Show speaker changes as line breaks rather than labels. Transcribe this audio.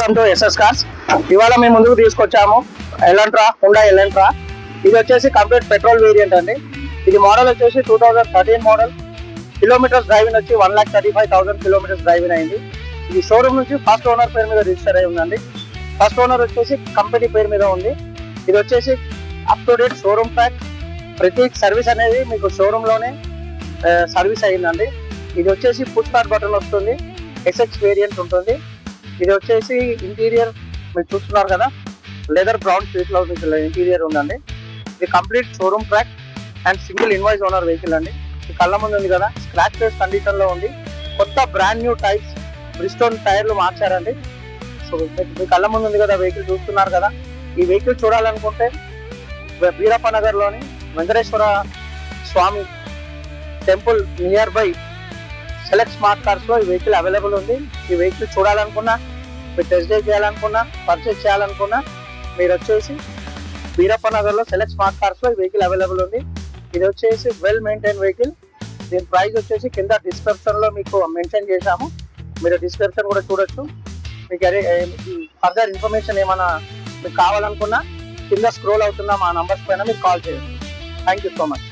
Welcome to SS cars. ఇవాళ మేము ముందుకు తీసుకొచ్చాము ఎలంట్రా, హుండా ఎలంట్రా. ఇది వచ్చేసి కంప్లీట్ పెట్రోల్ వేరియంట్ అండి. ఇది మోడల్ వచ్చేసి 2013 మోడల్. కిలోమీటర్స్ డ్రైవింగ్ వచ్చి 1,35,000 కిలోమీటర్స్ డ్రైవింగ్ అయింది. ఇది షోరూమ్ నుంచి ఫస్ట్ ఓనర్ పేరు మీద రిజిస్టర్ అయి ఉందండి. ఫస్ట్ ఓనర్ వచ్చేసి కంపెనీ పేరు మీద ఉంది. ఇది వచ్చేసి up to date showroom track. ప్రతి సర్వీస్ అనేది మీకు షోరూమ్ లోనే సర్వీస్ అయిందండి. ఇది వచ్చేసి పుష్ స్టార్ట్ బటన్ వస్తుంది, ఎస్ఎక్స్ వేరియంట్ ఉంటుంది. ఇది వచ్చేసి ఇంటీరియర్ మీరు చూస్తున్నారు కదా, లెదర్ బ్రౌన్ షీట్ లో ఇంటీరియర్ ఉందండి. ఇది complete showroom track and single invoice owner vehicle అండి. ఈ కళ్ళ ముందు ఉంది కదా, స్క్రాచ్ లెస్ కండిషన్ లో ఉంది. కొత్త బ్రాండ్ న్యూ టైర్స్, బ్రిస్టోన్ టైర్లు మార్చారండి. సో మీ కళ్ళ ముందు ఉంది కదా వెహికల్, చూస్తున్నారు కదా. ఈ వెహికల్ చూడాలనుకుంటే బీరప్ప నగర్ లోని Venkateswara Swamy temple nearby Select Smart Cars లో ఈ వెహికల్ అవైలబుల్ ఉంది. ఈ వెహికల్ చూడాలనుకున్నా, మీరు టెస్ట్ డ్రైవ్ చేయాలనుకున్నా, పర్చేస్ చేయాలనుకున్నా, మీరు వచ్చేసి బీరప్ప నగర్ లో సెలెక్ట్ స్మార్ట్ కార్స్ లో ఈ వెహికల్ అవైలబుల్ ఉంది. ఇది వచ్చేసి వెల్ మెయింటైన్ వెహికల్. దీని ప్రైస్ వచ్చేసి కింద డిస్క్రిప్షన్ లో మీకు మెన్షన్ చేశాము, మీరు డిస్క్రిప్షన్ కూడా చూడొచ్చు. మీకు ఫర్దర్ ఇన్ఫర్మేషన్ ఏమైనా మీకు కావాలనుకున్నా కింద స్క్రోల్ అవుతున్న మా నంబర్స్ పైన మీరు కాల్ చేయండి. Thank you so much.